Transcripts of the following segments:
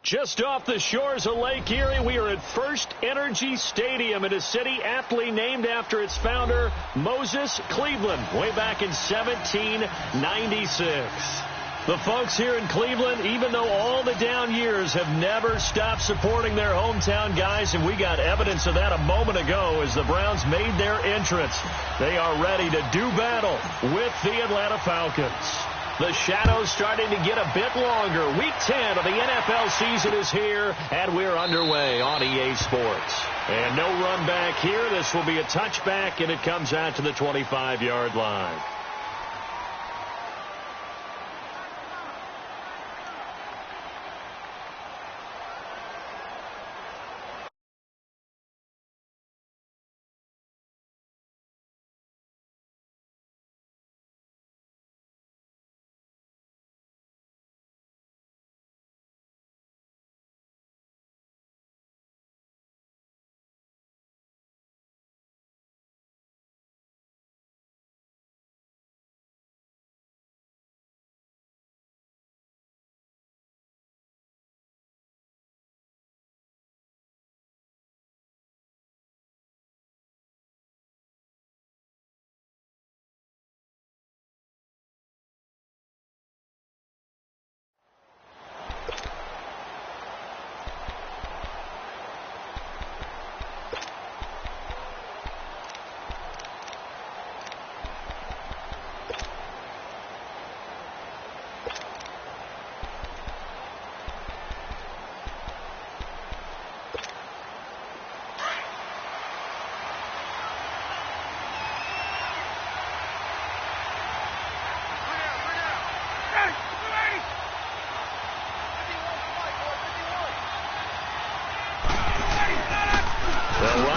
Just off the shores of Lake Erie, we are at First Energy Stadium in a city aptly named after its founder, Moses Cleveland, way back in 1796. The folks here in Cleveland, even though all the down years, have never stopped supporting their hometown guys, and we got evidence of that a moment ago as the Browns made their entrance. They are ready to do battle with the Atlanta Falcons. The shadows starting to get a bit longer. Week 10 of the NFL season is here, and we're underway on EA Sports. And no run back here. This will be a touchback, and it comes out to the 25-yard line.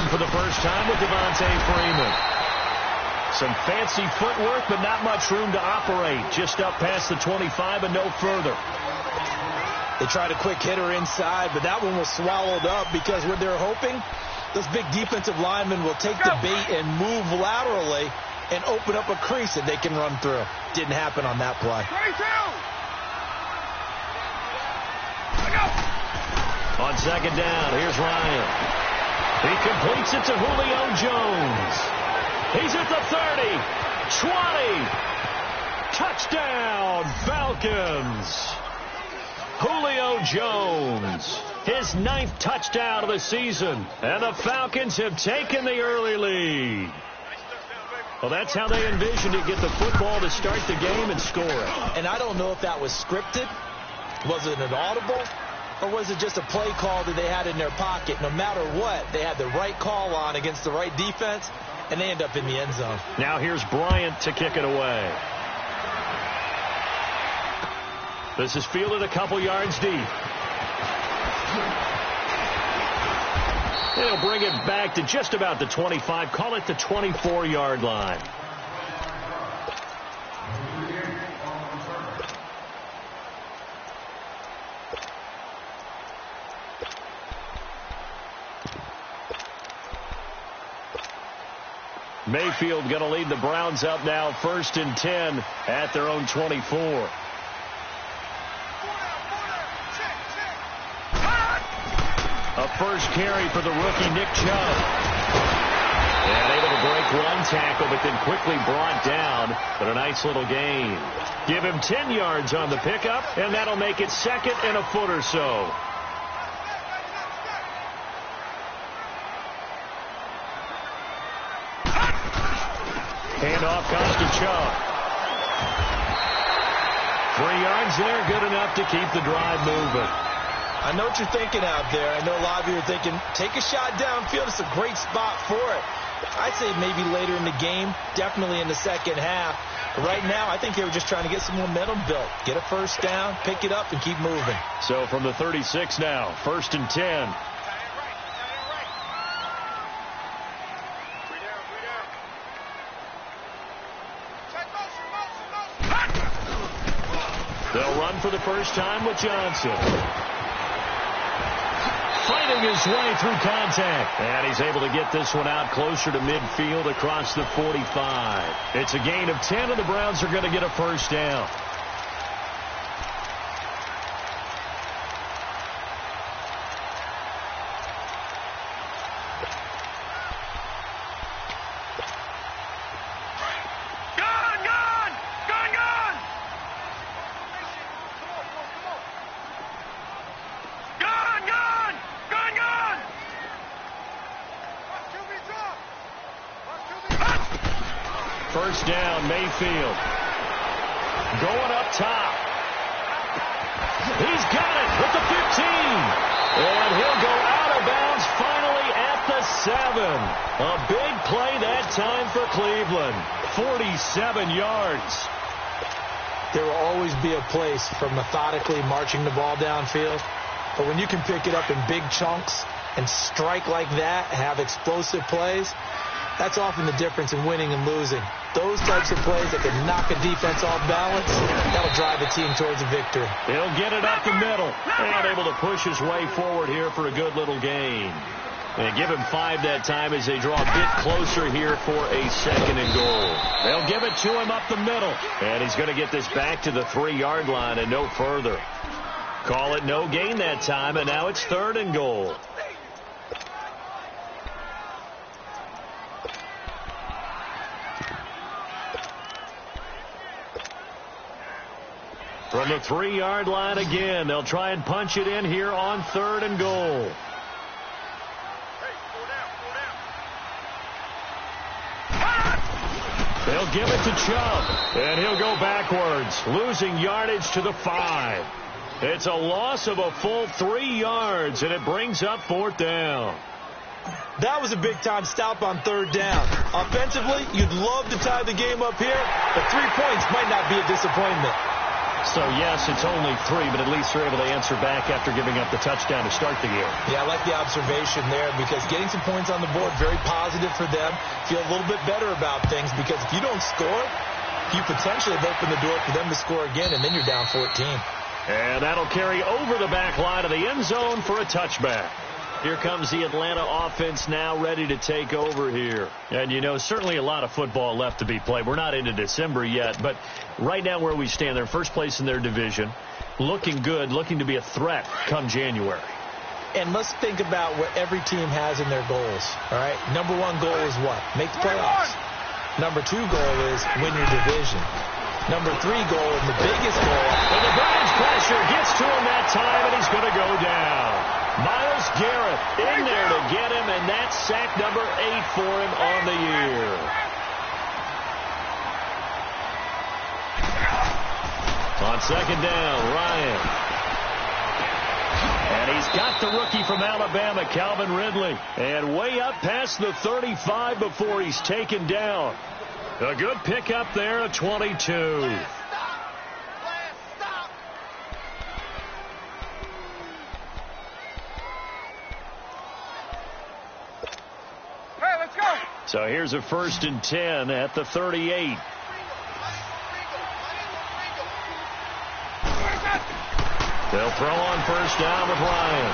For the first time with Devontae Freeman. Some fancy footwork, but not much room to operate. Just up past the 25 and no further. They tried a quick hitter inside, but that one was swallowed up because what they're hoping, those big defensive linemen will take the bait and move laterally and open up a crease that they can run through. Didn't happen on that play. On second down, here's Ryan. He completes it to Julio Jones. He's at the 30, 20. Touchdown, Falcons. Julio Jones, his 9th touchdown of the season. And the Falcons have taken the early lead. Well, that's how they envisioned it, get the football to start the game and score it. And I don't know if that was scripted. Was it an audible? Or was it just a play call that they had in their pocket? No matter what, they had the right call on against the right defense, and they end up in the end zone. Now here's Bryant to kick it away. This is fielded a couple yards deep. They'll bring it back to just about the 25. Call it the 24-yard line. Mayfield going to lead the Browns up now, 1st and 10 at their own 24. A first carry for the rookie Nick Chubb. And able to break one tackle, but then quickly brought down. But a nice little gain. Give him 10 yards on the pickup, and that'll make it 2nd and a foot or so. Handoff comes to Chubb. 3 yards there, good enough to keep the drive moving. I know what you're thinking out there. I know a lot of you are thinking, take a shot downfield. It's a great spot for it. I'd say maybe later in the game, definitely in the second half. But right now, I think they were just trying to get some momentum built. Get a first down, pick it up, and keep moving. So from the 36 now, 1st and 10. They'll run for the first time with Johnson. Fighting his way through contact. And he's able to get this one out closer to midfield across the 45. It's a gain of 10, and the Browns are going to get a first down. first down. Mayfield going up top. He's got it with the 15. And he'll go out of bounds finally at the 7. A big play that time for Cleveland. 47 yards. There will always be a place for methodically marching the ball downfield. But when you can pick it up in big chunks and strike like that, have explosive plays, that's often the difference in winning and losing. Those types of plays that can knock a defense off balance, that'll drive a team towards a victory. He'll get it up the middle and able to push his way forward here for a good little gain. And give him 5 that time as they draw a bit closer here for a 2nd and goal. They'll give it to him up the middle. And he's going to get this back to the 3-yard line and no further. Call it no gain that time, and now it's 3rd and goal. From the 3-yard line again, they'll try and punch it in here on 3rd and goal. They'll give it to Chubb, and he'll go backwards, losing yardage to the 5. It's a loss of a full 3 yards, and it brings up 4th down. That was a big-time stop on 3rd down. Offensively, you'd love to tie the game up here, but 3 points might not be a disappointment. So, yes, it's only 3, but at least they're able to answer back after giving up the touchdown to start the year. Yeah, I like the observation there because getting some points on the board, very positive for them. Feel a little bit better about things because if you don't score, you potentially have opened the door for them to score again, and then you're down 14. And that'll carry over the back line of the end zone for a touchback. Here comes the Atlanta offense now ready to take over here. And, you know, certainly a lot of football left to be played. We're not into December yet, but right now where we stand, they're first place in their division, looking good, looking to be a threat come January. And let's think about what every team has in their goals, all right? Number 1 goal is what? Make the playoffs. Number 2 goal is win your division. Number 3 goal, and the biggest goal. And the Browns pressure gets to him that time, and he's going to go down. Myles Garrett in there to get him, and that's sack number 8 for him on the year. On 2nd down, Ryan. And he's got the rookie from Alabama, Calvin Ridley. And way up past the 35 before he's taken down. A good pickup there at 22. So here's a 1st and 10 at the 38. They'll throw on 1st down with Ryan.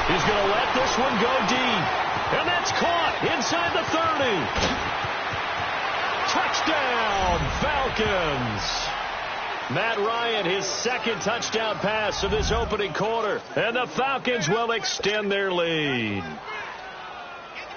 He's going to let this one go deep. And that's caught inside the 30. Touchdown, Falcons. Matt Ryan, his 2nd touchdown pass of this opening quarter. And the Falcons will extend their lead.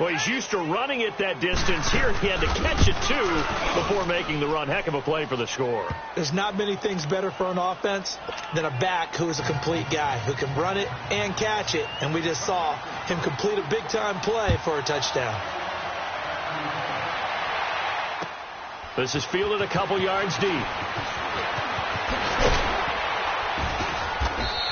Well, he's used to running it that distance. Here he had to catch it, too, before making the run. Heck of a play for the score. There's not many things better for an offense than a back who is a complete guy, who can run it and catch it. And we just saw him complete a big-time play for a touchdown. This is fielded a couple yards deep.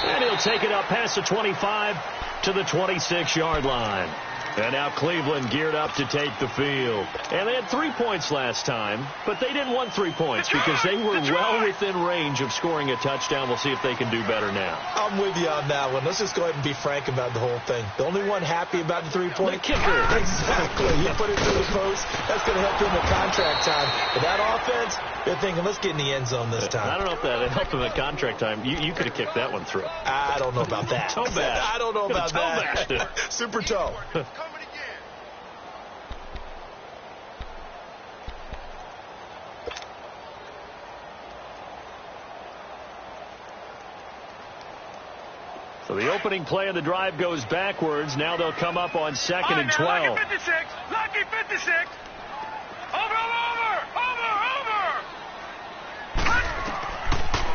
And he'll take it up past the 25 to the 26-yard line. And now Cleveland geared up to take the field. And they had 3 points last time, but they didn't want 3 points because they were well within range of scoring a touchdown. We'll see if they can do better now. I'm with you on that one. Let's just go ahead and be frank about the whole thing. The only one happy about the 3-point? The kicker. Exactly. You put it to the post. That's going to help him with contract time. But that offense, they're thinking, let's get in the end zone this time. I don't know if that helped him at contract time. You could have kicked that one through. I don't know about that. Toe bash. I don't know about that. Toe Super toe. So the opening play of the drive goes backwards. Now they'll come up on 2nd and 12. Lucky 56. Lucky 56. Over.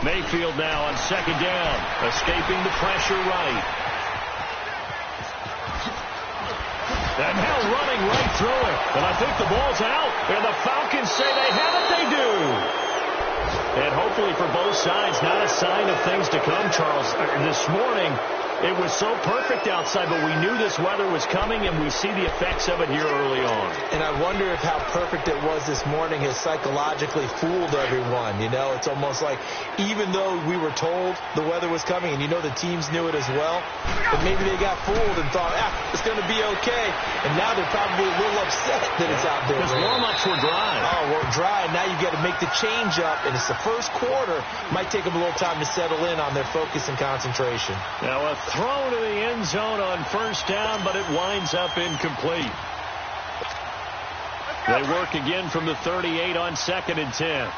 Mayfield now on 2nd down, escaping the pressure right. And he'll they're running right through it. And I think the ball's out. And the Falcons say they have it. They do. And hopefully for both sides, not a sign of things to come, Charles. This morning, it was so perfect outside, but we knew this weather was coming, and we see the effects of it here early on. And I wonder if how perfect it was this morning has psychologically fooled everyone. You know, it's almost like even though we were told the weather was coming, and you know the teams knew it as well, but maybe they got fooled and thought, it's going to be okay. And now they're probably a little upset that it's out there. Because warm-ups were dry. Oh, we're dry. Now you've got to make the change up, and it's the first quarter. Might take them a little time to settle in on their focus and concentration. Now a throw to the end zone on first down, but it winds up incomplete. They work again from the 38 on 2nd and 10.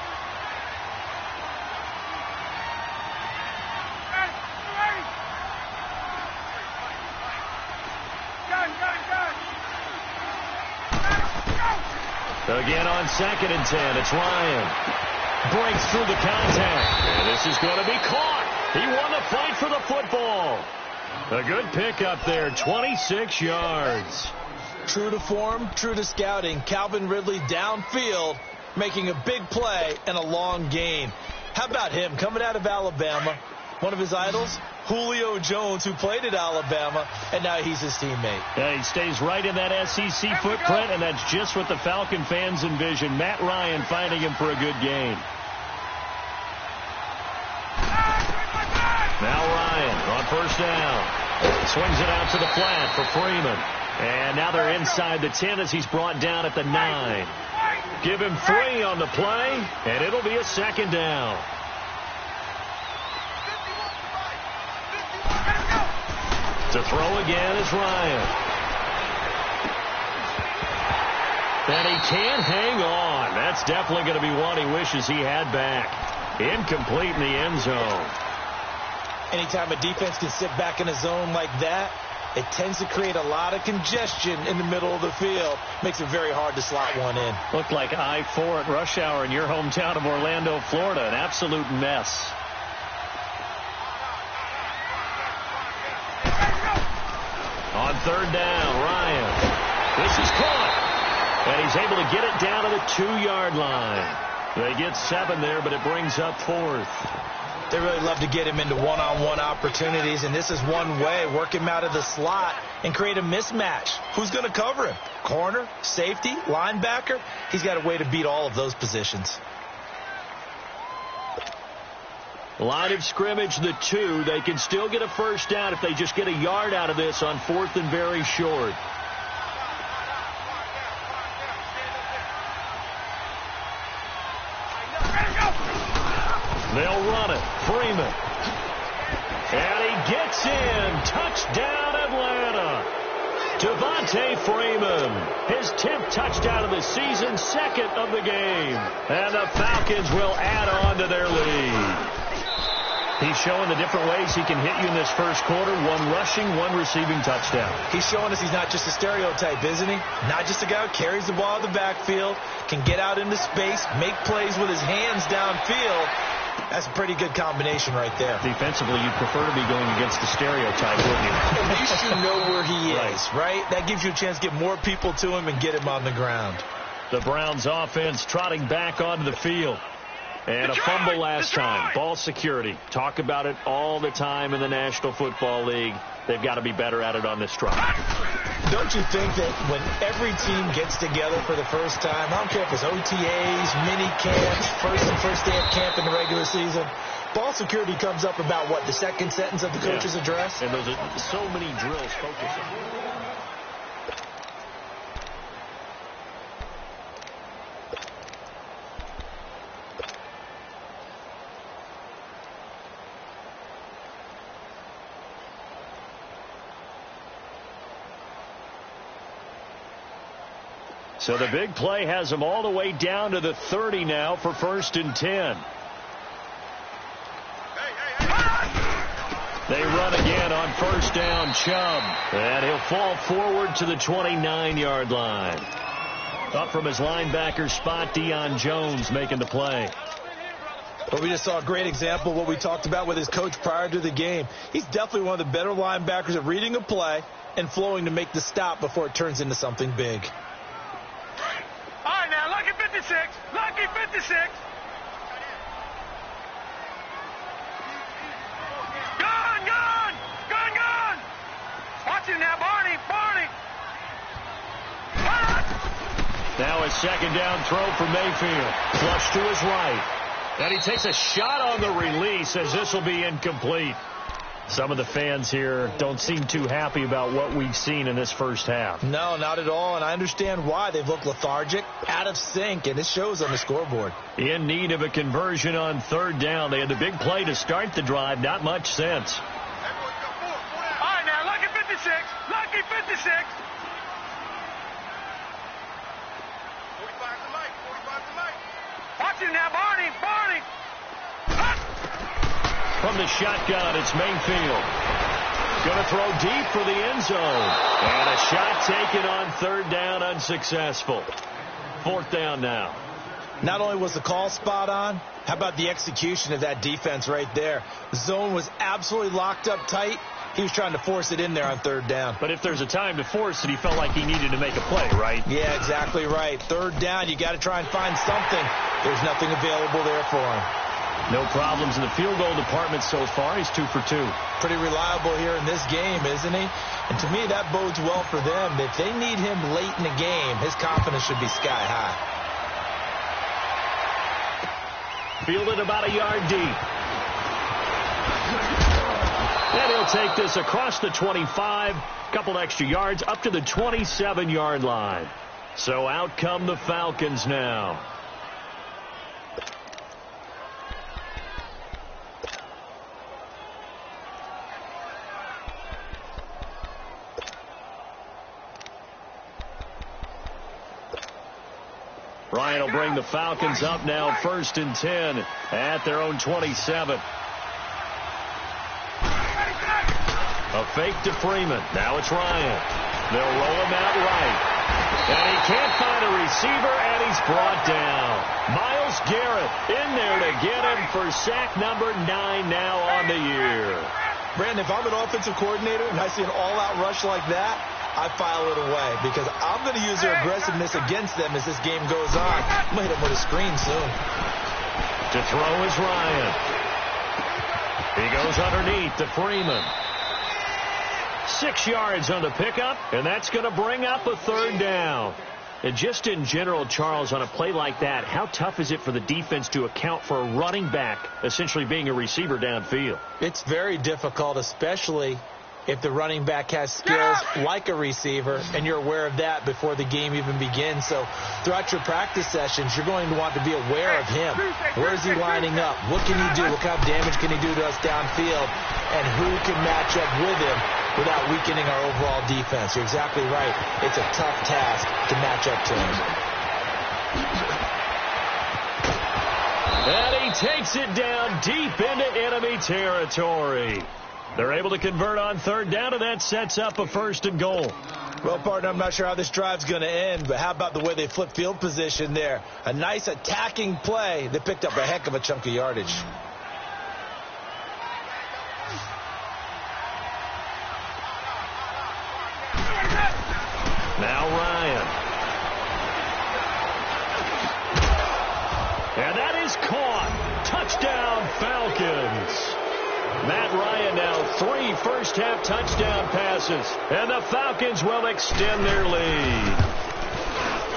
Again on 2nd and 10, it's Ryan. Breaks through the contact. And this is going to be caught. He won the fight for the football. A good pickup there, 26 yards. True to form, true to scouting. Calvin Ridley downfield, making a big play and a long gain. How about him coming out of Alabama? One of his idols, Julio Jones, who played at Alabama, and now he's his teammate. Yeah, he stays right in that SEC footprint, and that's just what the Falcon fans envision. Matt Ryan finding him for a good gain. Now Ryan on first down. Swings it out to the flat for Freeman. And now they're inside the 10 as he's brought down at the 9. Give him 3 on the play, and it'll be a 2nd down. To throw again is Ryan. And he can't hang on. That's definitely going to be one he wishes he had back. Incomplete in the end zone. Anytime a defense can sit back in a zone like that, it tends to create a lot of congestion in the middle of the field. Makes it very hard to slot one in. Looked like I-4 at rush hour in your hometown of Orlando, Florida. An absolute mess. On 3rd down, Ryan. This is caught. And he's able to get it down to the 2-yard line. They get 7 there, but it brings up 4th. They really love to get him into one-on-one opportunities, and this is one way. Work him out of the slot and create a mismatch. Who's going to cover him? Corner, safety, linebacker? He's got a way to beat all of those positions. Line of scrimmage, the 2. They can still get a first down if they just get a yard out of this on 4th and very short. They'll run it. Freeman. And he gets in. Touchdown, Atlanta. Devontae Freeman. His 10th touchdown of the season, 2nd of the game. And the Falcons will add on to their lead. He's showing the different ways he can hit you in this first quarter. 1 rushing, 1 receiving touchdown. He's showing us he's not just a stereotype, isn't he? Not just a guy who carries the ball in the backfield, can get out into space, make plays with his hands downfield. That's a pretty good combination right there. Defensively, you'd prefer to be going against the stereotype, wouldn't you? At least you know where he is, right? That gives you a chance to get more people to him and get him on the ground. The Browns offense trotting back onto the field. And a fumble last time. Ball security. Talk about it all the time in the National Football League. They've got to be better at it on this drive. Don't you think that when every team gets together for the first time, I don't care if it's OTAs, mini camps, first day of camp in the regular season, ball security comes up about what, the second sentence of the coach's address? And those are so many drills focus on. So the big play has them all the way down to the 30 now for 1st and 10. They run again on first down, Chubb. And he'll fall forward to the 29-yard line. Up from his linebacker spot, Deion Jones making the play. Well, we just saw a great example of what we talked about with his coach prior to the game. He's definitely one of the better linebackers at reading a play and flowing to make the stop before it turns into something big. All right, now, lucky 56. Lucky 56. Gone. Watch him now, Barney. Now a second down throw for Mayfield. Flush to his right. And he takes a shot on the release as this will be incomplete. Some of the fans here don't seem too happy about what we've seen in this first half. No, not at all, and I understand why. They've looked lethargic, out of sync, and it shows on the scoreboard. In need of a conversion on third down. They had the big play to start the drive. Not much sense. All right, now, lucky 56. Lucky 56. 45 to Mike. Watch him now, Barney. From the shotgun, it's Mayfield. Going to throw deep for the end zone. And a shot taken on third down, unsuccessful. Fourth down now. Not only was the call spot on, how about the execution of that defense right there? The zone was absolutely locked up tight. He was trying to force it in there on third down. But if there's a time to force it, he felt like he needed to make a play, right? Yeah, exactly right. Third down, you got to try and find something. There's nothing available there for him. No problems in the field goal department so far. He's 2 for 2. Pretty reliable here in this game, isn't he? And to me, that bodes well for them. If they need him late in the game, his confidence should be sky high. Fielded about a yard deep. And he'll take this across the 25. Couple extra yards up to the 27-yard line. So out come the Falcons now. Ryan will bring the Falcons up now, 1st and 10 at their own 27. A fake to Freeman. Now it's Ryan. They'll roll him out right. And he can't find a receiver, and he's brought down. Myles Garrett in there to get him for sack number 9 now on the year. Brandon, if I'm an offensive coordinator and I see an all-out rush like that, I file it away because I'm going to use their aggressiveness against them as this game goes on. I'm going to hit them with a screen soon. To throw is Ryan. He goes underneath to Freeman. 6 yards on the pickup, and that's going to bring up a third down. And just in general, Charles, on a play like that, how tough is it for the defense to account for a running back essentially being a receiver downfield? It's very difficult, especially if the running back has skills like a receiver, and you're aware of that before the game even begins. So throughout your practice sessions, you're going to want to be aware of him. Where is he lining up? What can he do? What kind of damage can he do to us downfield? And who can match up with him without weakening our overall defense? You're exactly right. It's a tough task to match up to him. And he takes it down deep into enemy territory. They're able to convert on third down, and that sets up a 1st and goal. Well, partner, I'm not sure how this drive's going to end, but how about the way they flip field position there? A nice attacking play that picked up a heck of a chunk of yardage. Now Ryan. And that is caught. Touchdown, Falcons. Matt Ryan now 3 first-half touchdown passes. And the Falcons will extend their lead.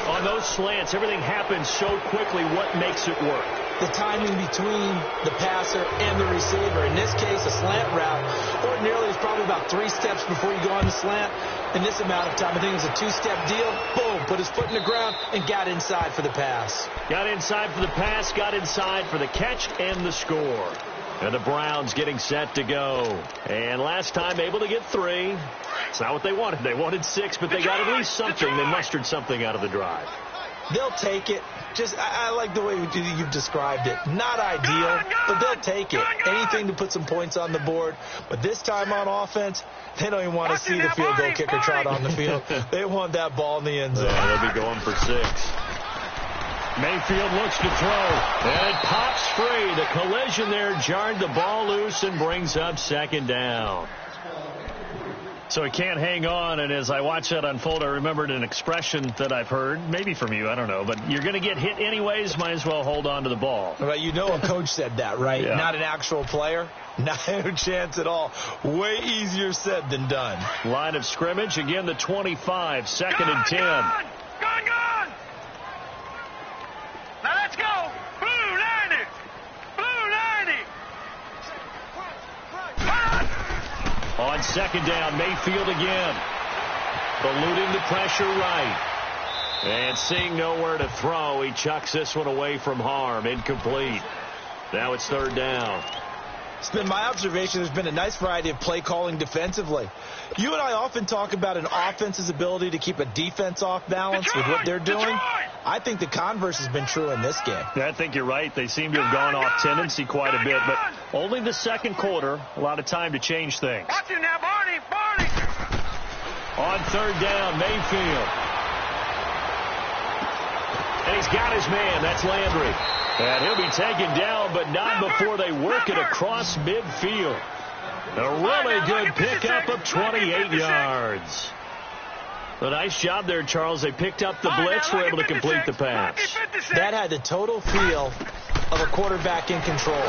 On those slants, everything happens so quickly. What makes it work? The timing between the passer and the receiver. In this case, a slant route ordinarily is probably about 3 steps before you go on the slant. In this amount of time, I think it was a 2-step deal. Boom, put his foot in the ground and got inside for the pass. Got inside for the pass, got inside for the catch and the score. And the Browns getting set to go. And last time able to get 3. It's not what they wanted. They wanted 6, but they got at least something. They mustered something out of the drive. They'll take it. I like the way you've described it. Not ideal, but they'll take it. Anything to put some points on the board. But this time on offense, they don't even want to see the field goal kicker trot on the field. They want that ball in the end zone. Yeah, they'll be going for 6. Mayfield looks to throw, and it pops free. The collision there jarred the ball loose and brings up second down. So he can't hang on, and as I watch that unfold, I remembered an expression that I've heard, maybe from you, I don't know, but you're going to get hit anyways, might as well hold on to the ball. Well, you know a coach said that, right? Yeah. Not an actual player. Not a chance at all. Way easier said than done. Line of scrimmage, again the 25, second and 10. Gone! Now let's go! Blue 90! Blue 90! On second down, Mayfield again. Eluding the pressure right. And seeing nowhere to throw, he chucks this one away from harm. Incomplete. Now it's third down. It's been my observation there's been a nice variety of play calling defensively. You and I often talk about an offense's ability to keep a defense off balance with what they're doing. I think the converse has been true in this game. I think you're right. They seem to have gone off tendency quite a bit, but only the second quarter. A lot of time to change things. Watch him now, Barney! On third down, Mayfield. And he's got his man. That's Landry. And he'll be taken down, but not before they work it across midfield. A really good pickup of 28 yards. A nice job there, Charles. They picked up the blitz, were able to complete the pass. That had the total feel of a quarterback in control.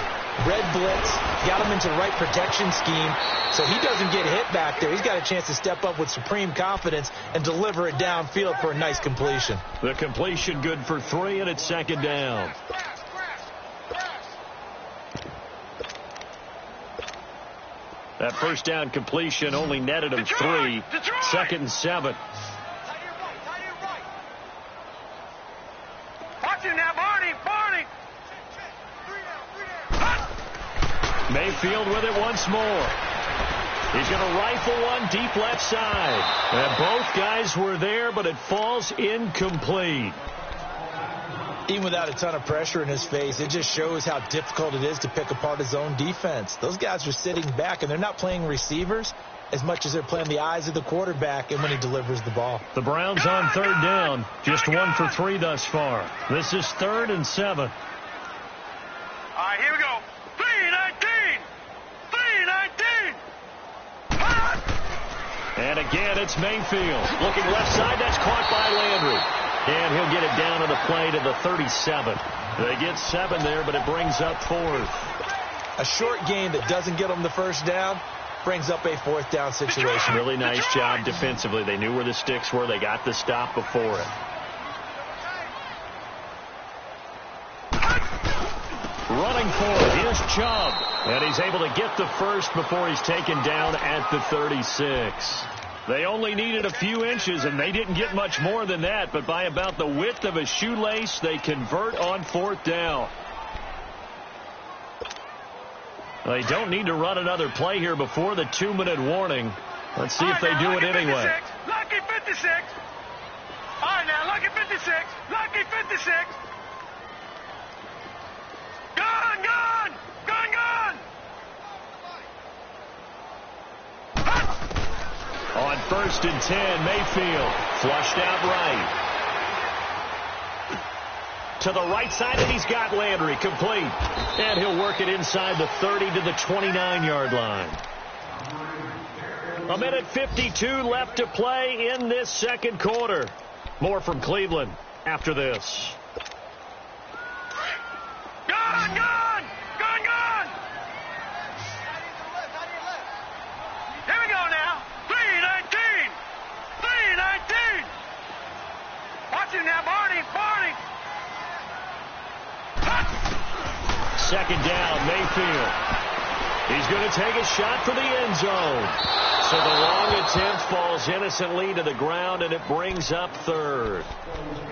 Red blitz, got him into the right protection scheme, so he doesn't get hit back there. He's got a chance to step up with supreme confidence and deliver it downfield for a nice completion. The completion good for 3, and it's second down. That first down completion only netted him 3. Second and 7. Watch him now, Barney! Mayfield with it once more. He's going to rifle one deep left side. And both guys were there, but it falls incomplete. Even without a ton of pressure in his face, it just shows how difficult it is to pick apart his own defense. Those guys are sitting back, and they're not playing receivers as much as they're playing the eyes of the quarterback and when he delivers the ball. The Browns on third down, just 1 for 3 thus far. This is 3rd and 7. All right, here we go. 3-19! 3-19! And again, it's Mayfield. Looking left side, that's caught by Landry. And he'll get it down to the play to the 37. They get 7 there, but it brings up 4th. A short gain that doesn't get them the first down brings up a 4th down situation. Really nice job defensively. They knew where the sticks were. They got the stop before it. Running for it. Here's Chubb. And he's able to get the first before he's taken down at the 36. They only needed a few inches, and they didn't get much more than that. But by about the width of a shoelace, they convert on 4th down. They don't need to run another play here before the 2-minute warning. Let's see if they do it anyway. Lucky 56. All right, now, lucky 56. Lucky 56. Gone! On 1st and 10, Mayfield flushed out right. To the right side, and he's got Landry complete. And he'll work it inside the 30 to the 29-yard line. 1:52 left to play in this second quarter. More from Cleveland after this. Gone! Here we go now. 3-19. Watch him now, Barney. Second down, Mayfield. He's going to take a shot for the end zone. So the long attempt falls innocently to the ground, and it brings up 3rd.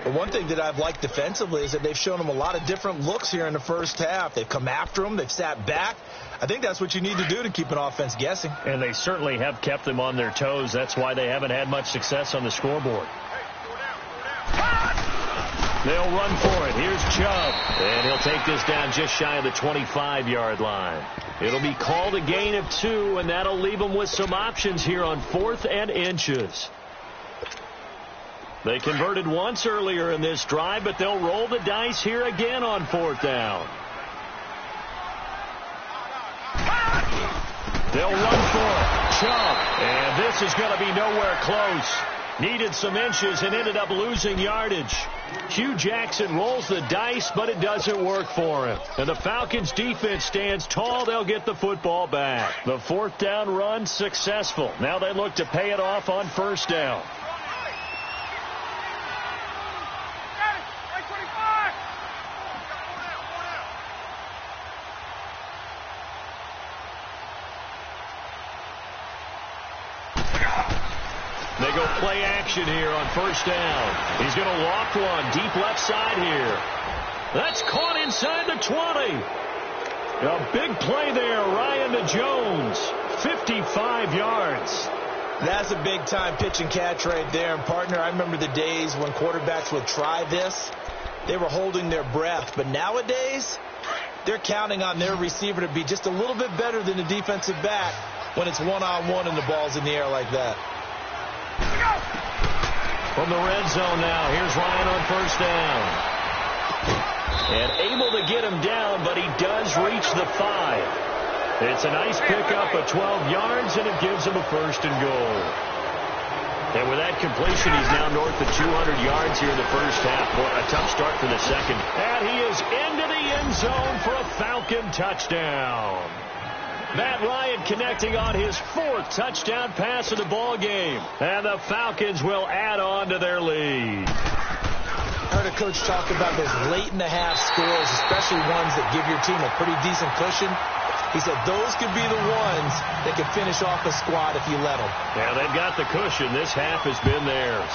But one thing that I've liked defensively is that they've shown them a lot of different looks here in the first half. They've come after them. They've sat back. I think that's what you need to do to keep an offense guessing. And they certainly have kept them on their toes. That's why they haven't had much success on the scoreboard. They'll run for it. Here's Chubb. And he'll take this down just shy of the 25-yard line. It'll be called a gain of 2, and that'll leave them with some options here on 4th and inches. They converted once earlier in this drive, but they'll roll the dice here again on 4th down. They'll run for it. Jump. And this is going to be nowhere close. Needed some inches and ended up losing yardage. Hugh Jackson rolls the dice, but it doesn't work for him. And the Falcons defense stands tall. They'll get the football back. The 4th down run successful. Now they look to pay it off on 1st down. They go play action here on 1st down. He's going to walk one deep left side here. That's caught inside the 20. A big play there, Ryan to Jones. 55 yards. That's a big-time pitch and catch right there. And, partner, I remember the days when quarterbacks would try this. They were holding their breath. But nowadays, they're counting on their receiver to be just a little bit better than the defensive back when it's one-on-one and the ball's in the air like that. From the red zone now, here's Ryan on 1st down. And able to get him down, but he does reach the 5. It's a nice pickup of 12 yards, and it gives him a 1st and goal. And with that completion, he's now north of 200 yards here in the 1st half. Boy, a tough start for the 2nd. And he is into the end zone for a Falcon touchdown. Matt Ryan connecting on his 4th touchdown pass of the ball game. And the Falcons will add on to their lead. I heard a coach talk about those late-in-the-half scores, especially ones that give your team a pretty decent cushion. He said those could be the ones that could finish off a squad if you let them. Yeah, they've got the cushion. This half has been theirs.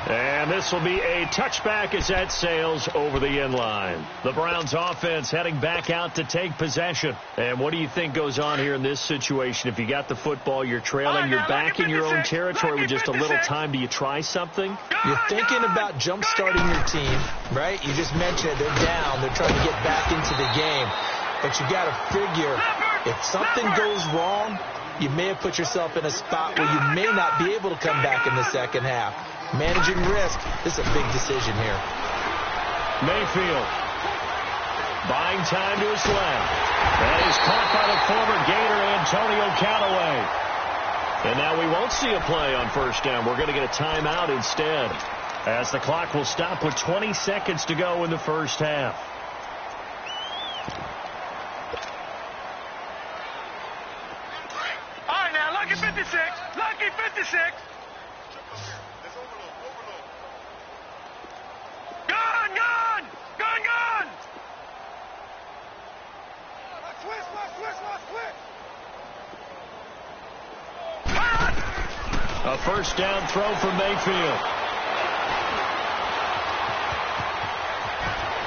And this will be a touchback as that sails over the end line. The Browns offense heading back out to take possession. And what do you think goes on here in this situation? If you got the football, you're trailing, you're back in your own territory with just a little time. Do you try something? You're thinking about jump-starting your team, right? You just mentioned it. They're down. They're trying to get back into the game. But you got to figure if something goes wrong, you may have put yourself in a spot where you may not be able to come back in the 2nd half. Managing risk, this is a big decision here. Mayfield buying time to his left. That is caught by the former Gator Antonio Callaway. And now we won't see a play on 1st down. We're going to get a timeout instead, as the clock will stop with 20 seconds to go in the 1st half. All right, now, lucky 56. Lucky 56. A 1st down throw from Mayfield.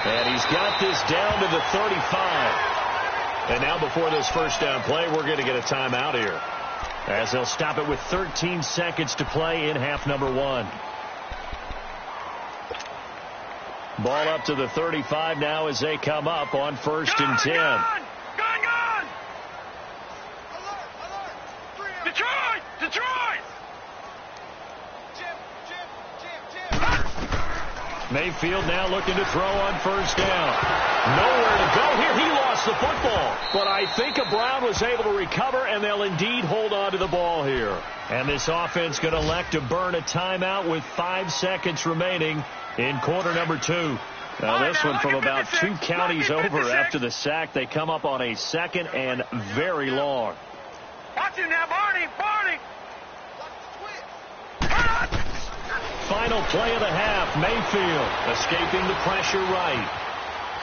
And he's got this down to the 35. And now before this 1st down play, we're going to get a timeout here, as they'll stop it with 13 seconds to play in half number 1. Ball up to the 35 now as they come up on 1st and 10. Gone! Detroit! Detroit! Mayfield now looking to throw on 1st down. Nowhere to go here. He lost the football. But I think a Brown was able to recover, and they'll indeed hold on to the ball here. And this offense going to elect to burn a timeout with 5 seconds remaining in quarter number 2. Now this one from about 2 counties over after the sack. They come up on a 2nd and very long. Watch it now, Barney! Barney! Final play of the half. Mayfield escaping the pressure right.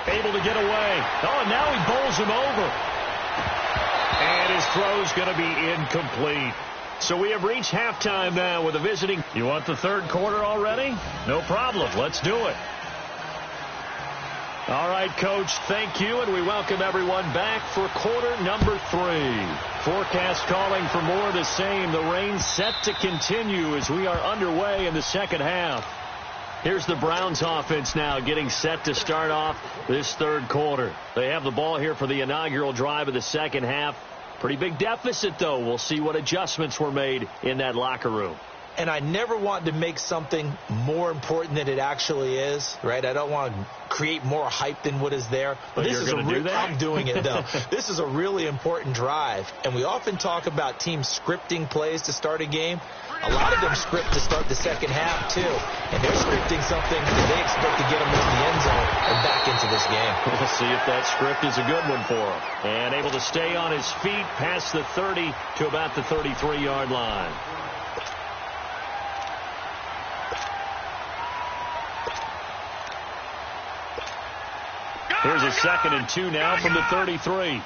Able to get away. Oh, and now he bowls him over. And his throw's going to be incomplete. So we have reached halftime now with a visiting. You want the 3rd quarter already? No problem. Let's do it. All right, Coach, thank you, and we welcome everyone back for quarter number 3. Forecast calling for more of the same. The rain set to continue as we are underway in the 2nd half. Here's the Browns offense now getting set to start off this 3rd quarter. They have the ball here for the inaugural drive of the 2nd half. Pretty big deficit, though. We'll see what adjustments were made in that locker room. And I never want to make something more important than it actually is, right? I don't want to create more hype than what is there. But this you're is going to do that? I'm doing it, though. This is a really important drive. And we often talk about teams scripting plays to start a game. A lot of them script to start the second half, too. And they're scripting something that they expect to get them into the end zone and back into this game. We'll see if that script is a good one for him. And able to stay on his feet past the 30 to about the 33-yard line. Here's a 2nd and 2 now from the 33.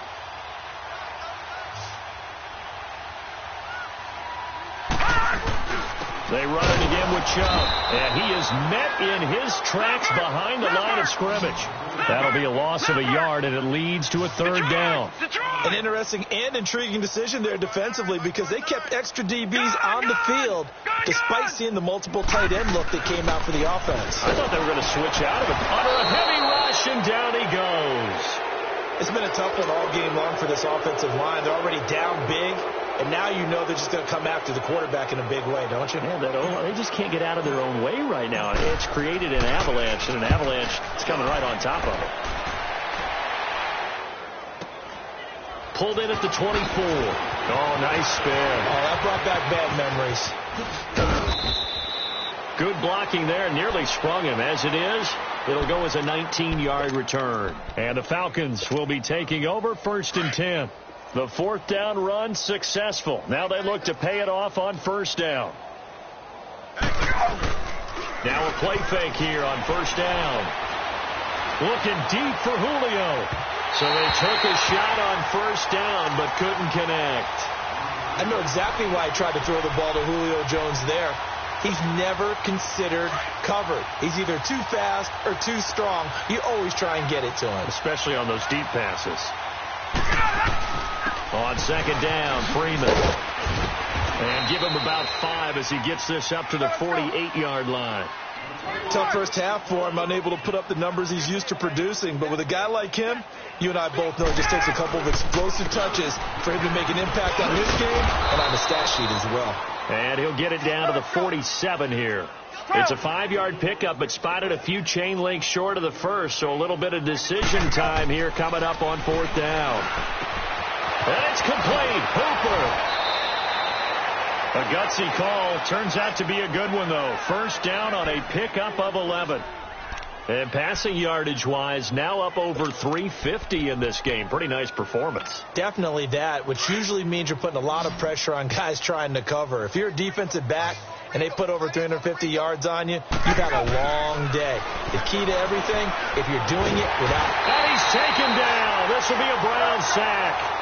They run it again with Chubb, and he is met in his tracks behind the line of scrimmage. That'll be a loss of a yard, and it leads to a 3rd down. An interesting and intriguing decision there defensively because they kept extra DBs on the field despite seeing the multiple tight end look that came out for the offense. I thought they were going to switch out of it. Under a heavy rush, and down he goes. It's been a tough one all game long for this offensive line. They're already down big, and now you know they're just going to come after the quarterback in a big way, don't you? Yeah, they just can't get out of their own way right now. It's created an avalanche, and an avalanche is coming right on top of it. Pulled in at the 24. Oh, nice spin. Oh, that brought back bad memories. Good blocking there. Nearly sprung him. As it is, it'll go as a 19-yard return. And the Falcons will be taking over 1st and 10. The 4th down run successful. Now they look to pay it off on 1st down. Now a play fake here on 1st down. Looking deep for Julio. So they took a shot on 1st down but couldn't connect. I know exactly why I tried to throw the ball to Julio Jones there. He's never considered covered. He's either too fast or too strong. You always try and get it to him. Especially on those deep passes. On 2nd down, Freeman. And give him about 5 as he gets this up to the 48-yard line. Tough first half for him, unable to put up the numbers he's used to producing. But with a guy like him, you and I both know it just takes a couple of explosive touches for him to make an impact on this game and on the stat sheet as well. And he'll get it down to the 47 here. It's a 5-yard pickup, but spotted a few chain links short of the first, so a little bit of decision time here coming up on 4th down. And it's complete. Hooper. A gutsy call. Turns out to be a good one, though. 1st down on a pickup of 11. And passing yardage-wise, now up over 350 in this game. Pretty nice performance. Definitely that, which usually means you're putting a lot of pressure on guys trying to cover. If you're a defensive back and they put over 350 yards on you, you've had a long day. The key to everything, if you're doing it without... And he's taken down. This will be a Brown sack.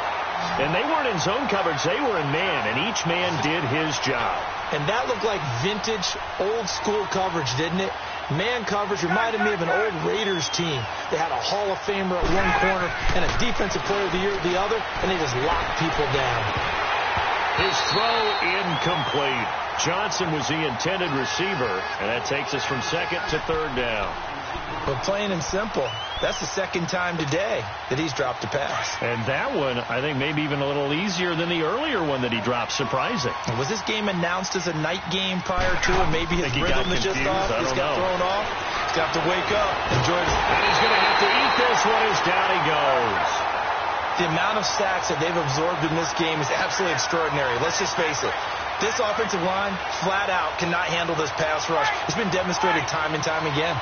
And they weren't in zone coverage. They were in man, and each man did his job. And that looked like vintage, old-school coverage, didn't it? Man coverage reminded me of an old Raiders team. They had a Hall of Famer at one corner and a Defensive Player of the Year at the other, and they just locked people down. His throw incomplete. Johnson was the intended receiver, and that takes us from 2nd to 3rd down. But plain and simple, that's the 2nd time today that he's dropped a pass. And that one, I think, maybe even a little easier than the earlier one that he dropped. Surprising. Was this game announced as a night game prior to it? Maybe his rhythm is just off. He's got thrown off. He's got to wake up. Enjoy this. And he's going to have to eat this one as down he goes. The amount of sacks that they've absorbed in this game is absolutely extraordinary. Let's just face it. This offensive line, flat out, cannot handle this pass rush. It's been demonstrated time and time again.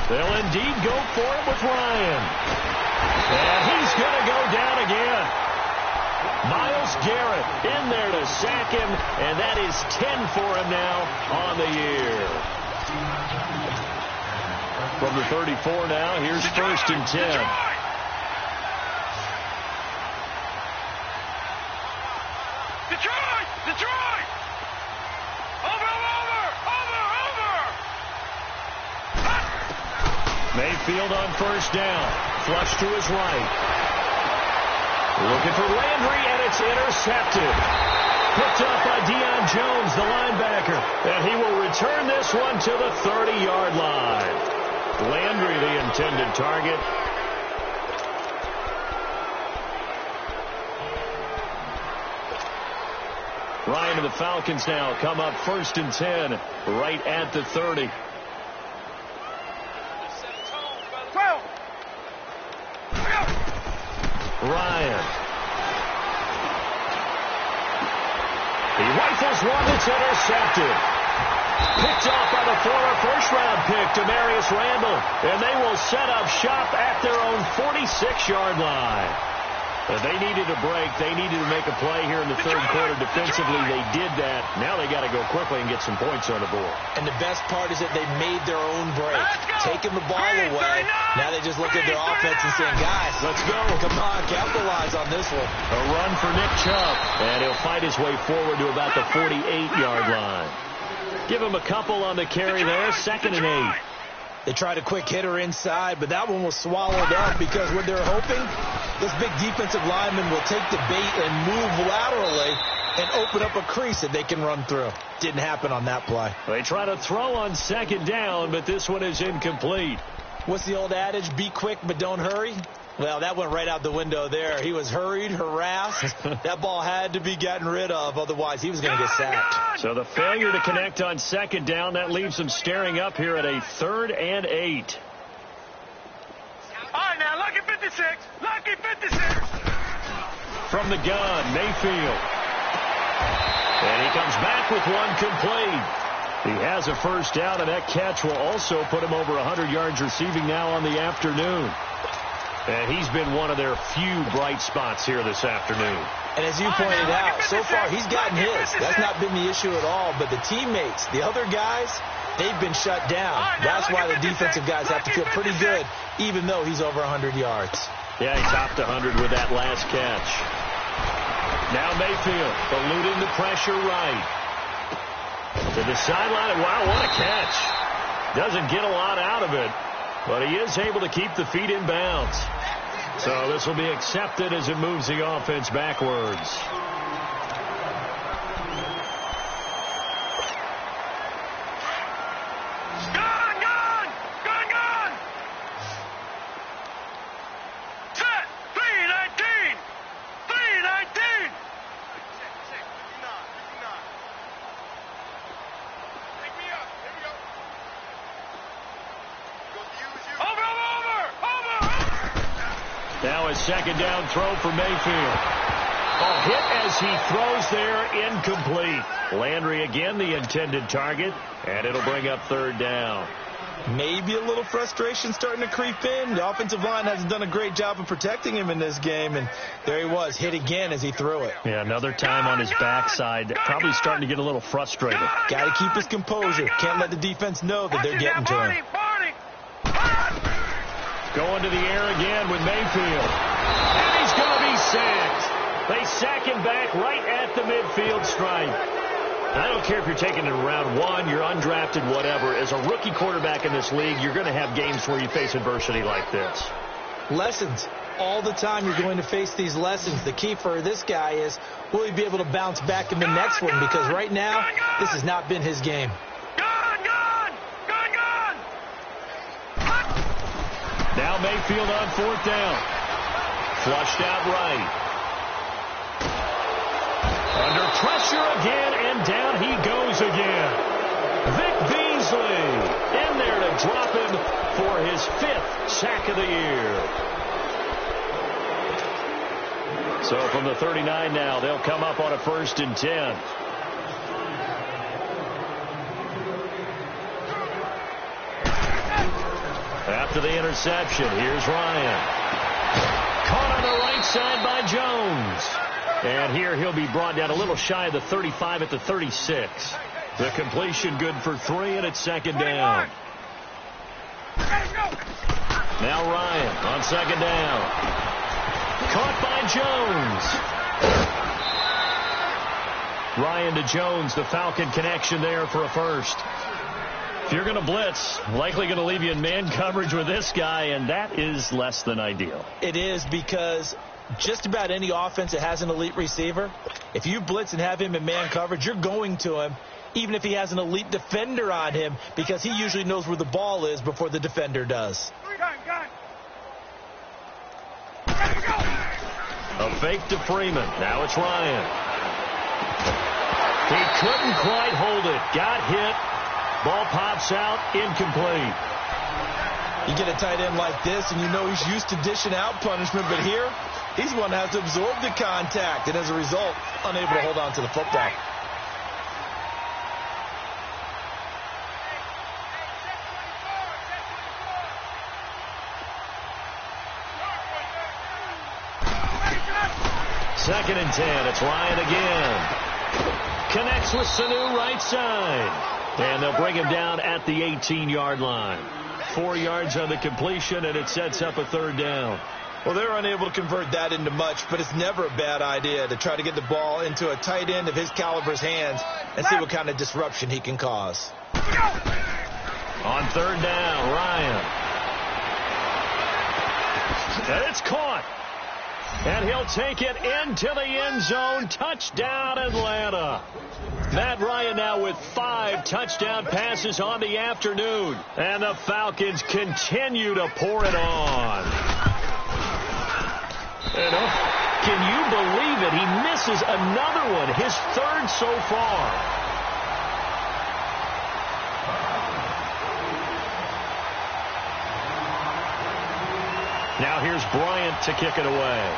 They'll indeed go for it with Ryan. And he's going to go down again. Myles Garrett in there to sack him, and that is 10 for him now on the year. From the 34 now, here's 1st and 10. Detroit! Detroit! Over! Mayfield on 1st down. Flush to his right. Looking for Landry, and it's intercepted. Picked up by Deion Jones, the linebacker. And he will return this one to the 30-yard line. Landry, the intended target. Ryan and the Falcons now come up 1st and 10 right at the 30. Ryan. He rifles one that's intercepted. Picked off by the former first-round pick, Demarius Randall. And they will set up shop at their own 46-yard line. They needed a break. They needed to make a play here in the third quarter defensively. They did that. Now they got to go quickly and get some points on the board. And the best part is that they made their own break. Taking the ball away. Now they just look at their offense and saying, guys, let's go. Come on, capitalize on this one. A run for Nick Chubb. And he'll fight his way forward to about the 48-yard line. Give him a couple on the carry there. 2nd and 8. They tried a quick hitter inside, but that one was swallowed up because what they're hoping, this big defensive lineman will take the bait and move laterally and open up a crease that they can run through. Didn't happen on that play. They try to throw on 2nd down, but this one is incomplete. What's the old adage? Be quick, but don't hurry. Well, that went right out the window there. He was hurried, harassed. That ball had to be gotten rid of, otherwise he was going to get sacked. So the failure to connect on 2nd down, that leaves them staring up here at a 3rd and 8. All right, now, lucky 56. Lucky 56. From the gun, Mayfield. And he comes back with one complete. He has a first down, and that catch will also put him over 100 yards receiving now on the afternoon. And he's been one of their few bright spots here this afternoon. And as you pointed out, so far he's gotten his. That's not been the issue at all. But the teammates, the other guys, they've been shut down. That's why the defensive guys have to feel pretty good, even though he's over 100 yards. Yeah, he topped 100 with that last catch. Now Mayfield eluding the pressure right. To the sideline, and wow, what a catch. Doesn't get a lot out of it, but he is able to keep the feet in bounds. So this will be accepted as it moves the offense backwards. Now a 2nd down throw for Mayfield. A hit as he throws there, incomplete. Landry again the intended target, and it'll bring up 3rd down. Maybe a little frustration starting to creep in. The offensive line hasn't done a great job of protecting him in this game, and there he was, hit again as he threw it. Yeah, another time on his backside, probably starting to get a little frustrated. Got to keep his composure. Can't let the defense know that they're getting to him. Going to the air again with Mayfield. And he's going to be sacked. They sack him back right at the midfield stripe. I don't care if you're taking it in round 1, you're undrafted, whatever. As a rookie quarterback in this league, you're going to have games where you face adversity like this. Lessons. All the time you're going to face these lessons. The key for this guy is, will he be able to bounce back in the next one? Because right now, this has not been his game. Now Mayfield on 4th down. Flushed out right. Under pressure again, and down he goes again. Vic Beasley in there to drop him for his 5th sack of the year. So from the 39 now, they'll come up on a 1st and 10. After the interception, here's Ryan. Caught on the right side by Jones. And here he'll be brought down a little shy of the 35 at the 36. The completion good for 3, and it's 2nd down. Now Ryan on 2nd down. Caught by Jones. Ryan to Jones, the Falcon connection there for a first. If you're going to blitz, likely going to leave you in man coverage with this guy, and that is less than ideal. It is, because Just about any offense that has an elite receiver, if you blitz and have him in man coverage, you're going to him, even if he has an elite defender on him, because he usually knows where the ball is before the defender does. A fake to Freeman. Now it's Ryan. He couldn't quite hold it. Got hit. Ball pops out. Incomplete. You get a tight end like this, and you know he's used to dishing out punishment, but here, he's one that has to absorb the contact, and as a result, unable to hold on to the football. Second and 10. It's Ryan again. Connects with Sanu right side. And they'll bring him down at the 18-yard line. 4 yards on the completion, and it sets up a third down. Well, they're unable to convert that into much, but it's never a bad idea to try to get the ball into a tight end of his caliber's hands and see what kind of disruption he can cause. On third down, Ryan. And it's caught. And he'll take it into the end zone. Touchdown, Atlanta. Matt Ryan now with 5 touchdown passes on the afternoon. And the Falcons continue to pour it on. And can you believe it? He misses another one, his third so far. Now here's Bryant to kick it away.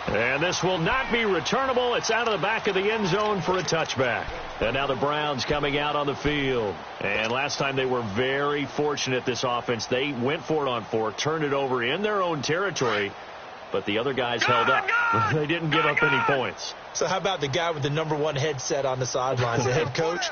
And this will not be returnable. It's out of the back of the end zone for a touchback. And now the Browns coming out on the field. And last time they were very fortunate, this offense. They went for it on 4, turned it over in their own territory, but the other guys held up. They didn't give up any points. So how about the guy with the #1 headset on the sidelines, the head coach?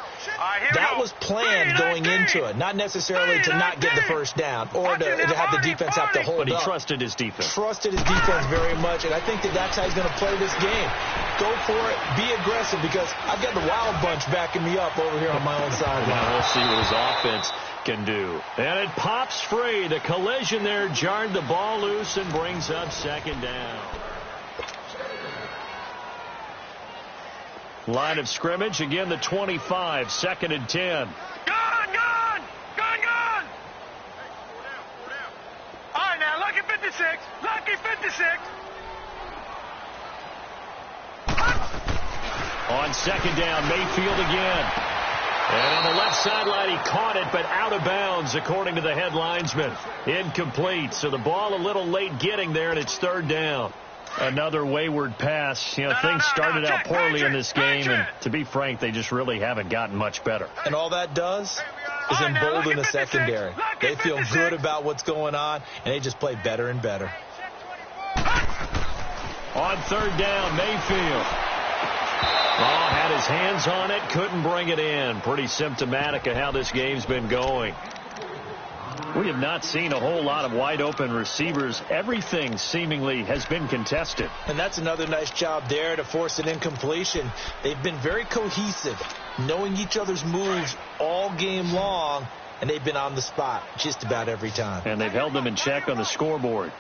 That was planned going into it, not necessarily to not get the first down or to have the defense have to hold up. But he trusted his defense. Trusted his defense very much, and I think that's how he's going to play this game. Go for it, be aggressive, because I've got the Wild Bunch backing me up over here on my own sideline. Well, we'll see what his offense can do. And it pops free. The collision there jarred the ball loose and brings up second down. Line of scrimmage, again the 25, 2nd and 10. Gone! All right, now, lucky 56. Lucky 56. On second down, Mayfield again. And on the left sideline, he caught it, but out of bounds, according to the head linesman. Incomplete, so the ball a little late getting there, and it's third down. Another wayward pass. You know, things started out poorly in this game, and to be frank, they just really haven't gotten much better. And all that does is embolden the secondary. They feel good about what's going on, and they just play better and better. On third down, Mayfield. Oh, had his hands on it, couldn't bring it in. Pretty symptomatic of how this game's been going. We have not seen a whole lot of wide-open receivers. Everything seemingly has been contested. And that's another nice job there to force an incompletion. They've been very cohesive, knowing each other's moves all game long, and they've been on the spot just about every time. And they've held them in check on the scoreboard.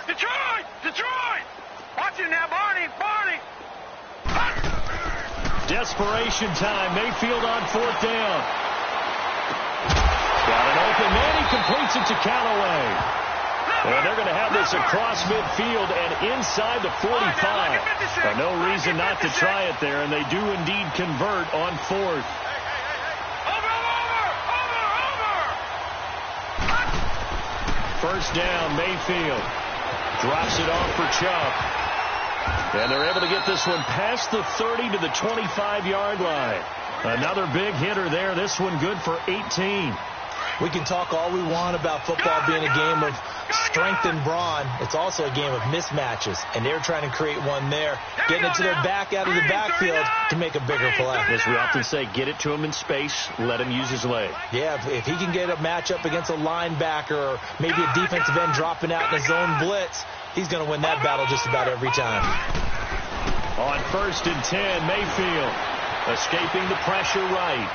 Detroit! Watch it now, Barney! Desperation time. Mayfield on 4th down. Got an open man. He completes it to Callaway. And they're going to have this across midfield and inside the 45. No reason not to try it there, and they do indeed convert on 4th. First down, Mayfield. Drops it off for Chubb. And they're able to get this one past the 30 to the 25-yard line. Another big hitter there. This one good for 18. We can talk all we want about football being a game of strength and brawn. It's also a game of mismatches, and they're trying to create one there, getting it to their back out of the backfield to make a bigger play. As we often say, get it to him in space, let him use his leg. Yeah, if he can get a matchup against a linebacker or maybe a defensive end dropping out in a zone blitz, he's going to win that battle just about every time. On 1st and 10, Mayfield escaping the pressure right.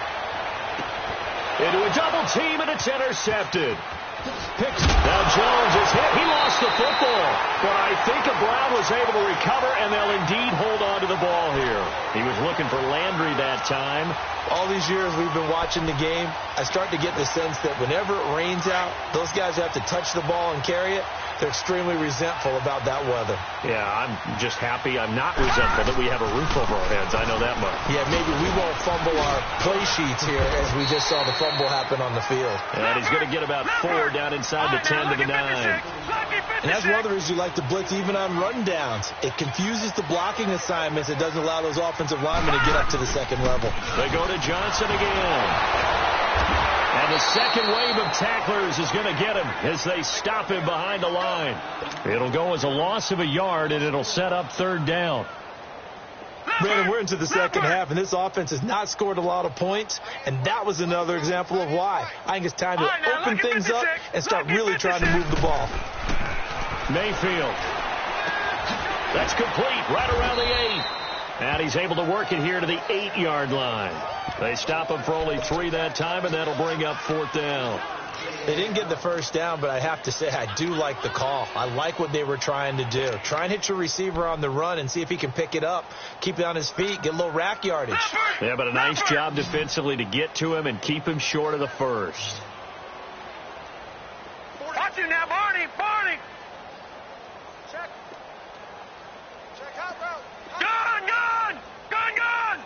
Into a double team, and it's intercepted. Now Jones is hit. He lost the football. But I think Brown was able to recover, and they'll indeed hold on to the ball here. He was looking for Landry that time. All these years we've been watching the game, I start to get the sense that whenever it rains out, those guys have to touch the ball and carry it. They're extremely resentful about that weather. Yeah, I'm just happy I'm not resentful that we have a roof over our heads. I know that much. Yeah, maybe we won't fumble our play sheets here as we just saw the fumble happen on the field. And he's going to get about 4 down inside the 10 to the 9. And that's one of the reasons you like to blitz even on rundowns. It confuses the blocking assignments. It doesn't allow those offensive linemen to get up to the second level. They go to Johnson again. And the second wave of tacklers is going to get him as they stop him behind the line. It'll go as a loss of a yard, and it'll set up 3rd down. Brandon, we're into the second half, and this offense has not scored a lot of points, and that was another example of why. I think it's time to open things up and start really trying to move the ball. Mayfield. That's complete right around the 8. And he's able to work it here to the 8-yard line. They stop him for only 3 that time, and that'll bring up 4th down. They didn't get the first down, but I have to say I do like the call. I like what they were trying to do. Try and hit your receiver on the run and see if he can pick it up, keep it on his feet, get a little rack yardage. Yeah, but a nice job defensively to get to him and keep him short of the first. Watch him now, Barney. Barney. Check. Check out, bro. Gone, gone. Gone, gone.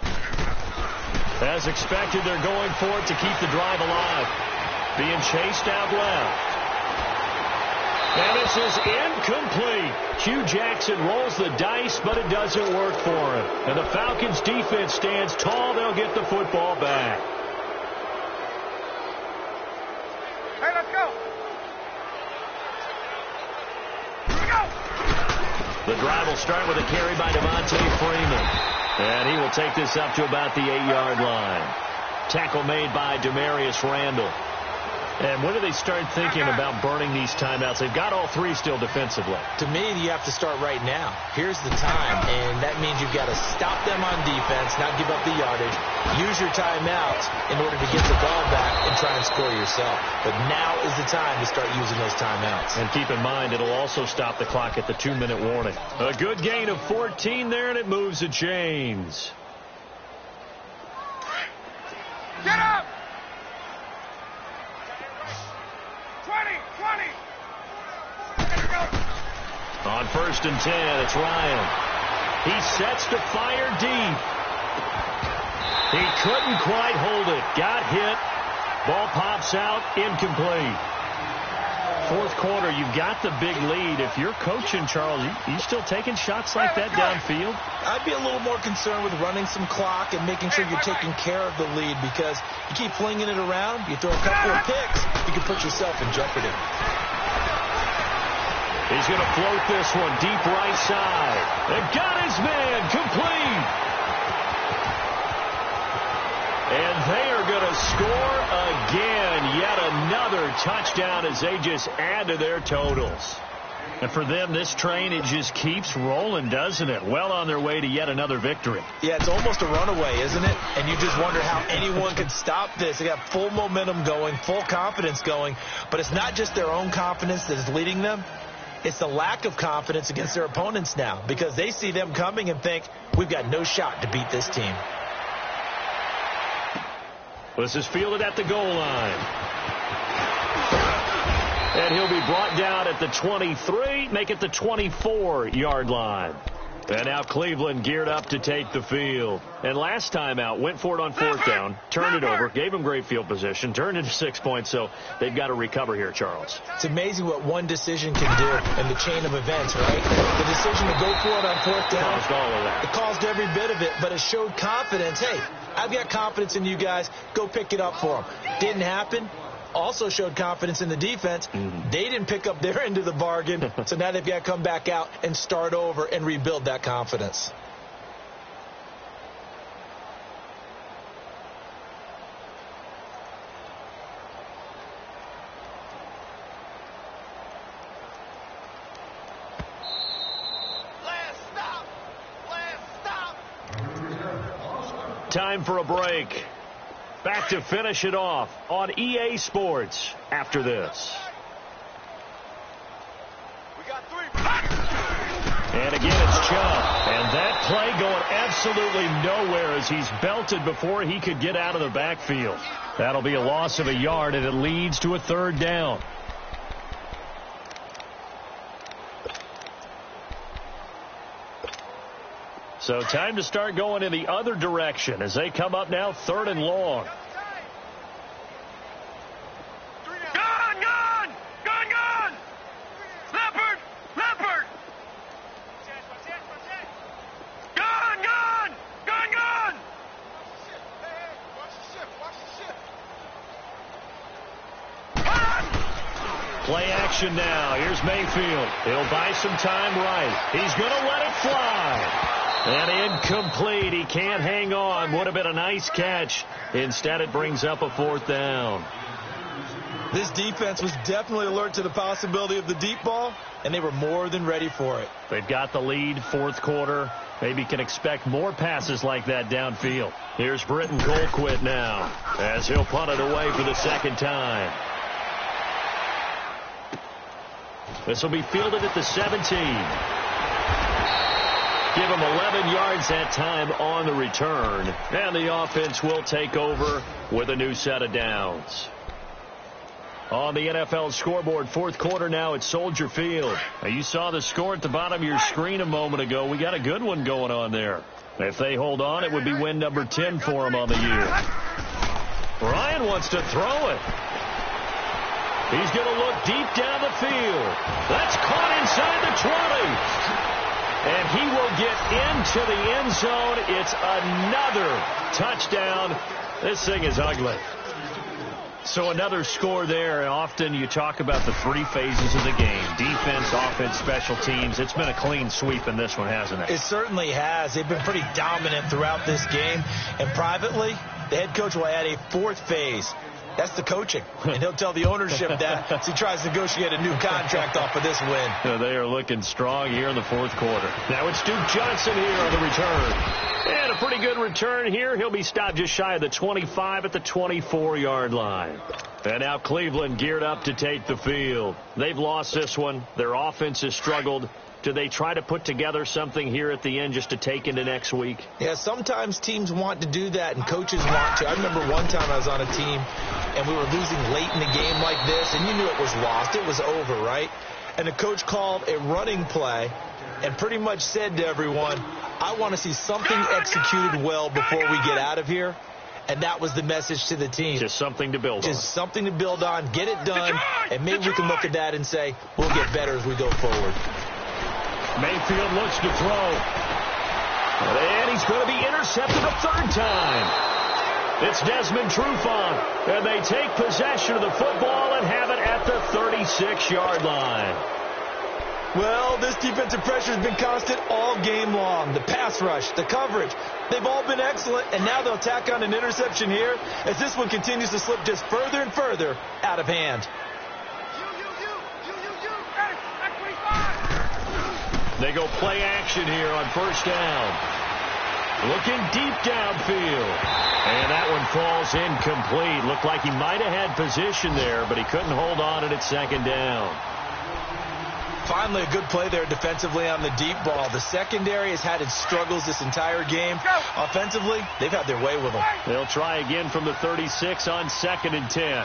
As expected, they're going for it to keep the drive alive. Being chased out left. And this is incomplete. Hugh Jackson rolls the dice, but it doesn't work for him. And the Falcons defense stands tall. They'll get the football back. Hey, let's go. Go. The drive will start with a carry by Devontae Freeman. And he will take this up to about the 8-yard line. Tackle made by Demarius Randall. And when do they start thinking about burning these timeouts? They've got all 3 still defensively. To me, you have to start right now. Here's the time, and that means you've got to stop them on defense, not give up the yardage. Use your timeouts in order to get the ball back and try and score yourself. But now is the time to start using those timeouts. And keep in mind, it'll also stop the clock at the 2-minute warning. A good gain of 14 there, and it moves the chains. Get up. 20. On 1st and 10, it's Ryan. He sets to fire deep. He couldn't quite hold it. Got hit. Ball pops out. Incomplete. 4th quarter, you've got the big lead. If you're coaching, Charles, you still taking shots like that downfield? I'd be a little more concerned with running some clock and making sure you're taking care of the lead, because you keep flinging it around, you throw a couple of picks, you can put yourself in jeopardy. He's going to float this one deep right side. And got his man complete. And they are going to score again. Yet another touchdown as they just add to their totals. And for them, this train, it just keeps rolling, doesn't it? Well on their way to yet another victory. Yeah, it's almost a runaway, isn't it? And you just wonder how anyone could stop this. They got full momentum going, full confidence going. But it's not just their own confidence that is leading them. It's the lack of confidence against their opponents now, because they see them coming and think, we've got no shot to beat this team. This is fielded at the goal line. And he'll be brought down at the 23, make it the 24-yard line. And now Cleveland geared up to take the field. And last time out, went for it on 4th down, turned it over, gave them great field position, turned into 6 points, so they've got to recover here, Charles. It's amazing what one decision can do in the chain of events, right? The decision to go for it on 4th down. Caused all of that. It caused every bit of it, but it showed confidence. Hey, I've got confidence in you guys. Go pick it up for them. Didn't happen. Also showed confidence in the defense. They didn't pick up their end of the bargain, so now they've got to come back out and start over and rebuild that confidence. Time for a break. Back to finish it off on EA Sports after this. And again, it's Chubb. And that play going absolutely nowhere as he's belted before he could get out of the backfield. That'll be a loss of a yard, and it leads to a third down. So time to start going in the other direction as they come up now 3rd and long. Play action now. Here's Mayfield. He'll buy some time right. He's going to let it fly. And incomplete. He can't hang on. Would have been a nice catch. Instead, it brings up a 4th down. This defense was definitely alert to the possibility of the deep ball, and they were more than ready for it. They've got the lead, 4th quarter. Maybe can expect more passes like that downfield. Here's Britton Colquitt now as he'll punt it away for the 2nd time. This will be fielded at the 17. Give him 11 yards that time on the return. And the offense will take over with a new set of downs. On the NFL scoreboard, 4th quarter now at Soldier Field. Now you saw the score at the bottom of your screen a moment ago. We got a good one going on there. If they hold on, it would be win number 10 for them on the year. Ryan wants to throw it. He's going to look deep down the field. That's caught inside the 20. And he will get into the end zone. It's another touchdown. This thing is ugly. So another score there. And often you talk about the 3 phases of the game. Defense, offense, special teams. It's been a clean sweep in this one, hasn't it? It certainly has. They've been pretty dominant throughout this game. And privately, the head coach will add a 4th phase. That's the coaching. And he'll tell the ownership that as he tries to negotiate a new contract off of this win. They are looking strong here in the 4th quarter. Now it's Duke Johnson here on the return. And a pretty good return here. He'll be stopped just shy of the 25 at the 24-yard line. And now Cleveland geared up to take the field. They've lost this one. Their offense has struggled. Do they try to put together something here at the end just to take into next week? Yeah, sometimes teams want to do that and coaches want to. I remember one time I was on a team and we were losing late in the game like this, and you knew it was lost. It was over, right? And the coach called a running play and pretty much said to everyone, I want to see something executed well before we get out of here. And that was the message to the team. Just something to build on. Just something to build on, get it done, and maybe we can look at that and say, we'll get better as we go forward. Mayfield looks to throw. And he's going to be intercepted a 3rd time. It's Desmond Trufant. And they take possession of the football and have it at the 36-yard line. Well, this defensive pressure has been constant all game long. The pass rush, the coverage, they've all been excellent. And now they'll tack on an interception here as this one continues to slip just further and further out of hand. They go play action here on 1st down. Looking deep downfield. And that one falls incomplete. Looked like he might have had position there, but he couldn't hold on at 2nd down. Finally, a good play there defensively on the deep ball. The secondary has had its struggles this entire game. Offensively, they've had their way with them. They'll try again from the 36 on 2nd and 10.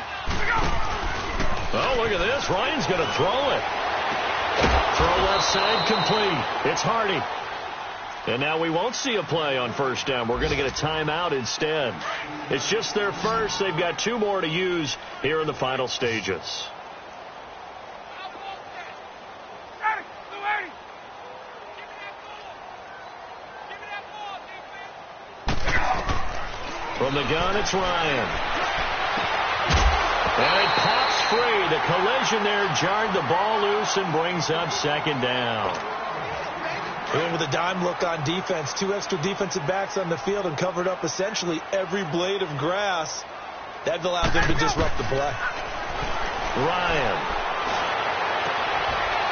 Oh, look at this. Ryan's going to throw it. Throw left side complete. It's Hardy. And now we won't see a play on 1st down. We're going to get a timeout instead. It's just their first. They've got 2 more to use here in the final stages. From the gun, it's Ryan. And it pops free. The collision there jarred the ball loose and brings up 2nd down. And with a dime look on defense, 2 extra defensive backs on the field and covered up essentially every blade of grass. That allowed them to disrupt the play. Ryan.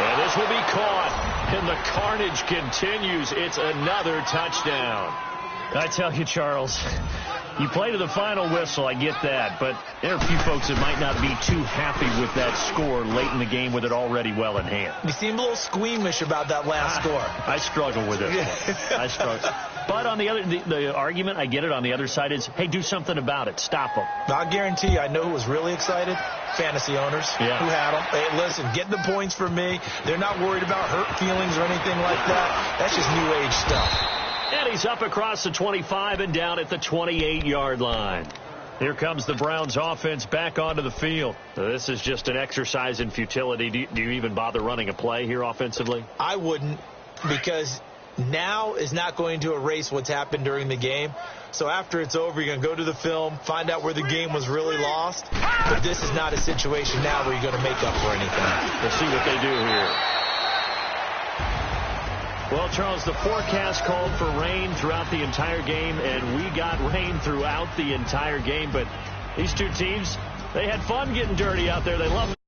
And this will be caught. And the carnage continues. It's another touchdown. I tell you, Charles, You play to the final whistle, I get that, but there are a few folks that might not be too happy with that score late in the game with it already well in hand. You seem a little squeamish about that last score. I struggle with it. I struggle. But on the argument, I get it, on the other side is, hey, do something about it. Stop them. I'll guarantee you, I know who was really excited. Fantasy owners who had them. Hey, listen, get the points for me. They're not worried about hurt feelings or anything like that. That's just new age stuff. And he's up across the 25 and down at the 28-yard line. Here comes the Browns offense back onto the field. This is just an exercise in futility. Do you even bother running a play here offensively? I wouldn't, because now is not going to erase what's happened during the game. So after it's over, you're going to go to the film, find out where the game was really lost. But this is not a situation now where you're going to make up for anything. Let's see what they do here. Well, Charles, the forecast called for rain throughout the entire game, and we got rain throughout the entire game. But these two teams, they had fun getting dirty out there. They love it.